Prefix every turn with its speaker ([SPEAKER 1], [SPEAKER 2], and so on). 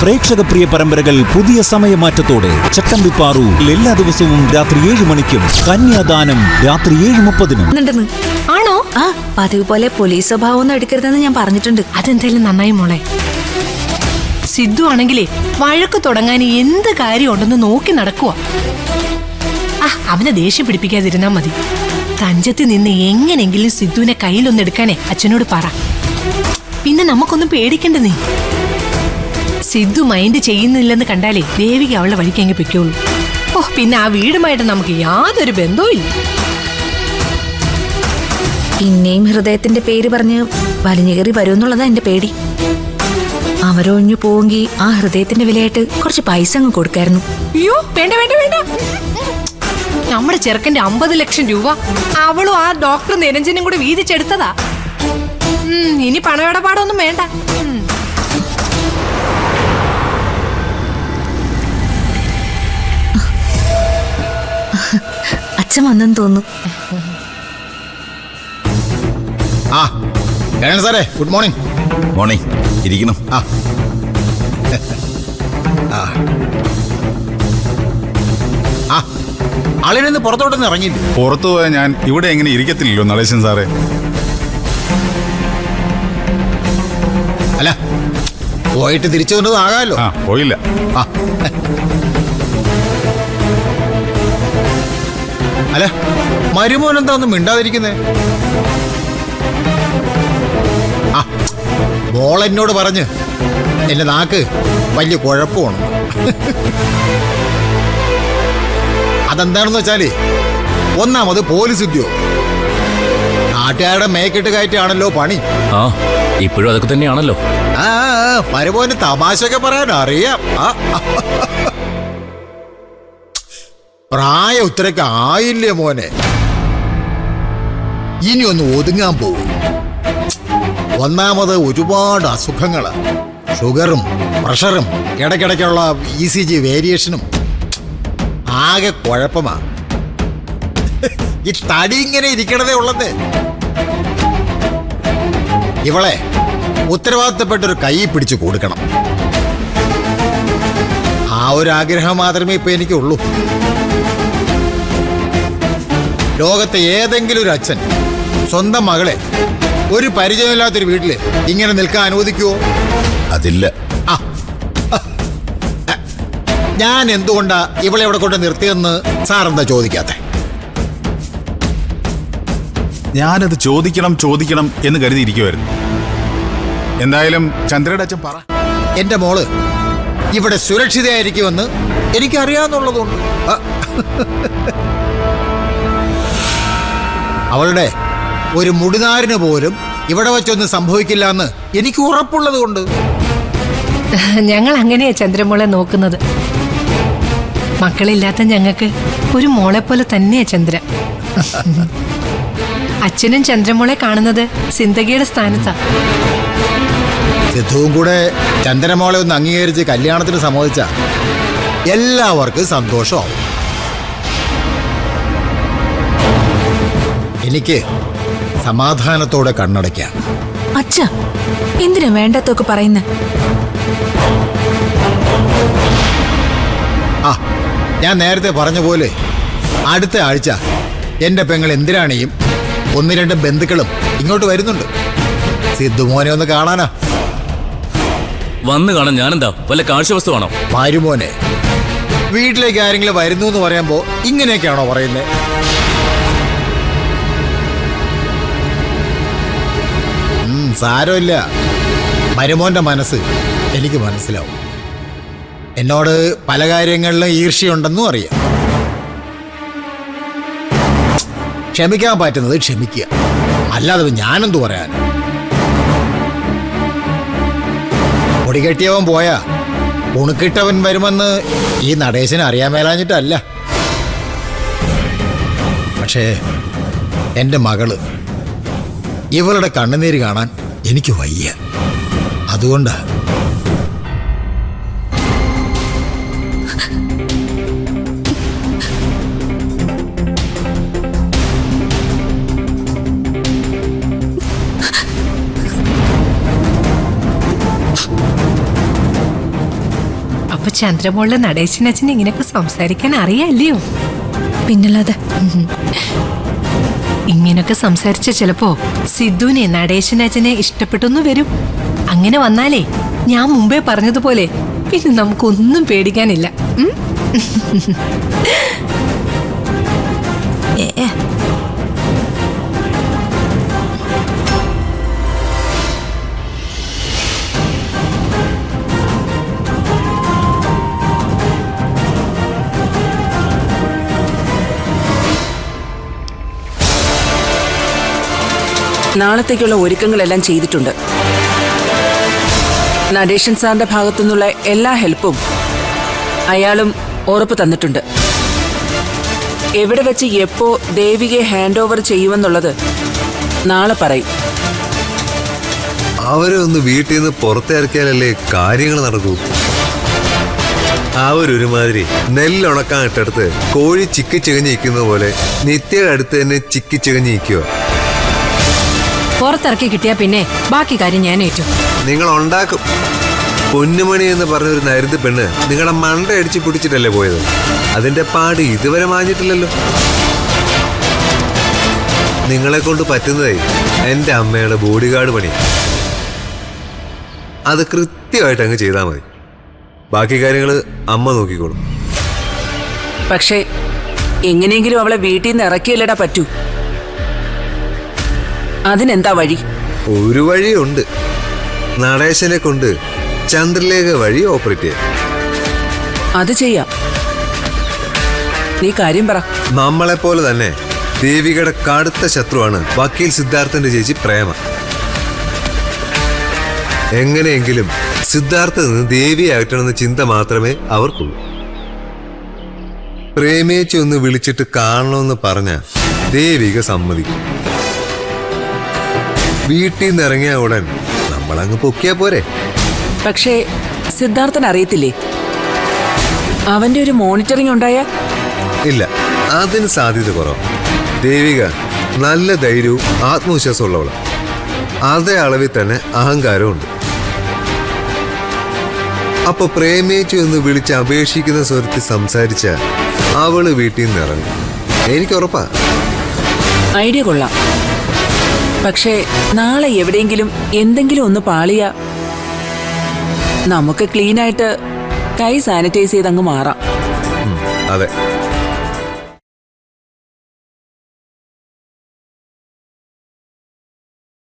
[SPEAKER 1] പ്രേക്ഷക പ്രിയ പരമ്പരകൾ പുതിയ സമയമാറ്റത്തോടെ ചട്ടമ്പിപ്പാറു എല്ലാ ദിവസവും രാത്രി 7 മണിക്കും കന്യാദാനം രാത്രി 7:30.
[SPEAKER 2] ആണോ? ആ പതിവ് പോലെ പോലീസ് സ്വഭാവം ഒന്നും എടുക്കരുതെന്ന് ഞാൻ പറഞ്ഞിട്ടുണ്ട്.
[SPEAKER 3] അതെന്തായാലും നന്നായി മോളെ. സിദ്ധു ആണെങ്കിലേ വഴക്ക് തുടങ്ങാൻ എന്ത് കാര്യം ഉണ്ടെന്ന് നോക്കി നടക്കുക. അവനെ ദേഷ്യം പിടിപ്പിക്കാതിരുന്നാ മതി. തഞ്ചത്തിൽ നിന്ന് എങ്ങനെങ്കിലും സിദ്ധുവിനെ കയ്യിലൊന്നെടുക്കാനേ അച്ഛനോട് പറ. പിന്നെ നമുക്കൊന്നും പേടിക്കണ്ട. നീ സിദ്ധു മൈൻഡ് ചെയ്യുന്നില്ലെന്ന് കണ്ടാലേ ദേവിക അവളുടെ വഴിക്കങ്ങ് പൊയ്ക്കോളൂ. പിന്നെ ആ വീടുമായിട്ട് നമുക്ക് യാതൊരു ബന്ധവും ഇല്ല.
[SPEAKER 2] പിന്നെയും ഹൃദയത്തിന്റെ പേര് പറഞ്ഞ് വലിഞ്ഞുകയറി വരുമെന്നുള്ളതാ എന്റെ പേടി. അവരൊഴിഞ്ഞു പോവെങ്കിൽ ആ ഹൃദയത്തിന്റെ വിലയായിട്ട് കുറച്ച് പൈസ അങ്ങ് കൊടുക്കായിരുന്നു.
[SPEAKER 3] അയ്യോ വേണ്ട വേണ്ട വേണ്ട. നമ്മുടെ ചെറുക്കന്റെ 50 ലക്ഷം രൂപ അവളും ആ ഡോക്ടർ നിരഞ്ജനും കൂടെ വീതിച്ചെടുത്തതാ. ഇനി പണമിടപാടൊന്നും വേണ്ട.
[SPEAKER 2] അച്ഛൻ വന്നെന്ന് തോന്നുന്നു.
[SPEAKER 4] സാറേ ഗുഡ് മോർണിംഗ്.
[SPEAKER 5] മോർണിംഗ്. ഇരിക്കണം.
[SPEAKER 4] ആളിനെ പുറത്തോട്ടൊന്നും ഇറങ്ങിയില്ല.
[SPEAKER 5] പുറത്തു പോയാൽ ഞാൻ ഇവിടെ എങ്ങനെ ഇരിക്കത്തില്ലല്ലോ നടേശൻ സാറേ.
[SPEAKER 4] അല്ല പോയിട്ട് തിരിച്ചു കൊണ്ടതാകാമല്ലോ.
[SPEAKER 5] പോയില്ല.
[SPEAKER 4] അല്ല മരുമോൻ എന്താ ഒന്നും മിണ്ടാതിരിക്കുന്നേ? മോൾ എന്നോട് പറഞ്ഞ് എന്റെ നാക്ക് വലിയ കുഴപ്പമാണ്. അതെന്താണെന്ന് വെച്ചാല് ഒന്നാമത് പോലീസ് ഉദ്യോഗം, നാട്ടുകാരുടെ മേക്കിട്ട് കയറ്റാണല്ലോ പണി.
[SPEAKER 6] ഇപ്പോഴും അതൊക്കെ തന്നെയാണല്ലോ.
[SPEAKER 4] മരുമോന് തമാശയൊക്കെ പറയാൻ അറിയാം. പ്രായം ഇത്രയ്ക്ക് ആയില്ലേ മോനെ, ഇനി ഒന്ന് ഒതുങ്ങാൻ പോകും. ഒന്നാമത് ഒരുപാട് അസുഖങ്ങള്, ഷുഗറും പ്രഷറും ഇടയ്ക്കിടയ്ക്കുള്ള ECG വേരിയേഷനും ആകെ കുഴപ്പമാ. ഈ തടി ഇങ്ങനെ ഇരിക്കണതേ ഉള്ളത്. ഇവളെ ഉത്തരവാദിത്തപ്പെട്ടൊരു കൈ പിടിച്ചു കൊടുക്കണം. ആ ഒരു ആഗ്രഹം മാത്രമേ ഇപ്പൊ എനിക്കുള്ളൂ. ലോകത്തെ ഏതെങ്കിലും ഒരു അച്ഛൻ സ്വന്തം മകളെ ഒരു പരിചയമില്ലാത്തൊരു വീട്ടില് ഇങ്ങനെ നിൽക്കാൻ അനുവദിക്കുവോ?
[SPEAKER 5] അതില്ല.
[SPEAKER 4] ഞാൻ എന്തുകൊണ്ടാ ഇവളെ ഇവിടെ കൊണ്ട് നിർത്തിയെന്ന് സാറെന്താ ചോദിക്കാത്തെ?
[SPEAKER 5] ഞാനത് ചോദിക്കണം എന്ന് കരുതിയിരിക്കുമായിരുന്നു. എന്തായാലും ചന്ദ്രയുടെ അച്ഛൻ പറ.
[SPEAKER 4] എന്റെ മോള് ഇവിടെ സുരക്ഷിതയായിരിക്കുമെന്ന് എനിക്കറിയാന്നുള്ളതുകൊണ്ട് അവളുടെ ഒരു മുടിനാരിന് പോലും ഇവിടെ വെച്ചൊന്നും സംഭവിക്കില്ല എന്ന് എനിക്ക് ഉറപ്പുള്ളത് കൊണ്ട്.
[SPEAKER 3] ഞങ്ങൾ അങ്ങനെയാ ചന്ദ്രമോളെ നോക്കുന്നത്. മക്കളില്ലാത്ത ഞങ്ങൾക്ക് ഒരു മോളെ പോലെ തന്നെയാ ചന്ദ്ര. അച്ഛനും ചന്ദ്രമോളെ കാണുന്നത് സിന്ധകിയുടെ സ്ഥാനത്താ.
[SPEAKER 4] സിദ്ധുവും കൂടെ ചന്ദ്രമോളെ ഒന്ന് അംഗീകരിച്ച് കല്യാണത്തിന് സമ്മതിച്ച എല്ലാവർക്കും സന്തോഷമാവും. എനിക്ക് സമാധാനത്തോടെ കണ്ണടയ്ക്കാം.
[SPEAKER 2] അച്ഛാ എന്തിനാ വേണ്ടാത്തൊക്കെ പറയുന്നേ?
[SPEAKER 4] ഞാൻ നേരത്തെ പറഞ്ഞ പോലെ അടുത്ത ആഴ്ച എന്റെ പെങ്ങൾ എന്തിനാണെയും 1-2 ബന്ധുക്കളും ഇങ്ങോട്ട് വരുന്നുണ്ട്. സിദ്ധുമോനെ ഒന്ന് കാണാനാ.
[SPEAKER 6] വന്ന് കാണാൻ ഞാനെന്താ വല്ല കാഴ്ചവസ്തു ആണോ?
[SPEAKER 4] മരുമോനെ വീട്ടിലേക്ക് ആരെങ്കിലും വരുന്നു എന്ന് പറയുമ്പോ ഇങ്ങനെയൊക്കെയാണോ പറയുന്നത്? സാരമില്ല, മരുമോന്റെ മനസ്സ് എനിക്ക് മനസ്സിലാവും. എന്നോട് പല കാര്യങ്ങളിലും ഈർഷ്യയുണ്ടെന്നും അറിയാം. ക്ഷമിക്കാൻ പറ്റുന്നത് ക്ഷമിക്കുക, അല്ലാതെ ഞാനെന്തു പറയാൻ? പൊടികെട്ടിയവൻ പോയാ ഉണുക്കിട്ടവൻ വരുമെന്ന് ഈ നടേശന് അറിയാൻ മേലാഞ്ഞിട്ടല്ല. പക്ഷേ എൻ്റെ മകള്, ഇവളുടെ കണ്ണുനീര് കാണാൻ എനിക്ക് വയ്യ. അതുകൊണ്ടാ.
[SPEAKER 3] അപ്പൊ ചന്ദ്രമോളിലെ നടേശനച്ഛന് ഇങ്ങനെയൊക്കെ സംസാരിക്കാൻ അറിയാല്ലയോ?
[SPEAKER 2] പിന്നല്ലാതെ.
[SPEAKER 3] ഇങ്ങനൊക്കെ സംസാരിച്ച ചിലപ്പോ സിദ്ധുവിനെ നടേശനച്ഛനെ ഇഷ്ടപ്പെട്ടൊന്നു വരും. അങ്ങനെ വന്നാലേ ഞാൻ മുമ്പേ പറഞ്ഞതുപോലെ പിന്നെ നമുക്കൊന്നും പേടിക്കാനില്ല.
[SPEAKER 2] ഏ
[SPEAKER 7] നാളത്തേക്കുള്ള ഒരുക്കങ്ങളെല്ലാം ചെയ്തിട്ടുണ്ട്. നടേശൻ സാറിന്റെ ഭാഗത്തുനിന്നുള്ള എല്ലാ ഹെൽപ്പും അയാളും ഉറപ്പ് തന്നിട്ടുണ്ട്. എവിടെ വെച്ച് എപ്പോ ദേവികയെ ഹാൻഡ് ഓവർ ചെയ്യുമെന്നുള്ളത് നാളെ പറയും.
[SPEAKER 8] അവരെ ഒന്ന് വീട്ടിൽ നിന്ന് പുറത്തിറക്കിയാലല്ലേ കാര്യങ്ങൾ നടക്കൂ. അവരൊരുമാതിരി നെല്ലുണക്കാൻ ഇട്ടടുത്ത് കോഴി ചിക്കി ചികഞ്ഞിരിക്കുന്ന പോലെ നിത്യയുടെ അടുത്ത് തന്നെ ചിക്കി ചികഞ്ഞിരിക്കുക.
[SPEAKER 3] പുറത്തിറക്കി കിട്ടിയാ പിന്നെ ബാക്കി കാര്യം ഞാൻ ഏറ്റു.
[SPEAKER 8] നിങ്ങൾ ഉണ്ടാക്കും. പൊന്നുമണി എന്ന് പറഞ്ഞൊരു നരുത് പെണ്ണ് നിങ്ങളുടെ മണ്ട അടിച്ചു പിടിച്ചിട്ടല്ലേ പോയത്. അതിന്റെ പാട് ഇതുവരെ മാഞ്ഞിട്ടില്ലല്ലോ. നിങ്ങളെ കൊണ്ട് പറ്റുന്നതേ എൻ്റെ അമ്മയുടെ ബോഡി ഗാർഡ് പണി. അത് കൃത്യമായിട്ട് അങ്ങ് ചെയ്താൽ മതി. ബാക്കി കാര്യങ്ങൾ അമ്മ നോക്കിക്കോളും.
[SPEAKER 7] പക്ഷേ എങ്ങനെയെങ്കിലും അവളെ വീട്ടിൽ നിന്ന് ഇറക്കിയല്ലടാ പറ്റൂ. അതിനെന്താ വഴി?
[SPEAKER 8] ഒരു വഴിയുണ്ട്. നടേശനെ കൊണ്ട് ചന്ദ്രലേഖ വഴി ഓപ്പറേറ്റ് ചെയ്യാം.
[SPEAKER 7] അത് ചെയ്യാം. നീ കാര്യം പറ.
[SPEAKER 8] നമ്മളെപ്പോലെ തന്നെ ദേവികയുടെ കടുത്ത ശത്രുവാണ് വക്കീൽ സിദ്ധാർത്ഥന്റെ ചേച്ചി പ്രേമ. എങ്ങനെയെങ്കിലും സിദ്ധാർത്ഥ നിന്ന് ദേവിയെ അകറ്റണമെന്ന ചിന്ത മാത്രമേ അവർക്കുള്ളൂ. പ്രേമേച്ചി ഒന്ന് വിളിച്ചിട്ട് കാണണമെന്ന് പറഞ്ഞ ദേവിക സമ്മതിക്കും. വീട്ടിൽ നിന്ന് ഇറങ്ങിയ ഉടൻ നമ്മളങ്ങ് പൊക്കിയാ പോരെ.
[SPEAKER 7] പക്ഷേ സിദ്ധാർത്ഥൻ അറിയത്തില്ലേ? അവന്റെ ഒരു മോണിറ്ററിംഗ് ഉണ്ടായാൽ?
[SPEAKER 8] ഇല്ല, അതിന് സാധ്യത കുറവ്. ദേവിക നല്ല ധൈര്യവും ആത്മവിശ്വാസമുള്ളവളാണ്. അതേ അളവിൽ തന്നെ അഹങ്കാരമുണ്ട്. അപ്പൊ പ്രേമേച്ചു എന്ന് വിളിച്ച് അപേക്ഷിക്കുന്ന സ്വരത്തിൽ സംസാരിച്ച അവള് വീട്ടിൽ നിന്ന് ഇറങ്ങും. എനിക്കുറപ്പാ.
[SPEAKER 7] ഐഡിയ കൊള്ളാം. പക്ഷേ നാളെ എവിടെയെങ്കിലും എന്തെങ്കിലും ഒന്ന് പാളിയ നമുക്ക് ക്ലീനായിട്ട് കൈ സാനിറ്റൈസ് ചെയ്ത് അങ്ങ് മാറാം.
[SPEAKER 8] അതെ.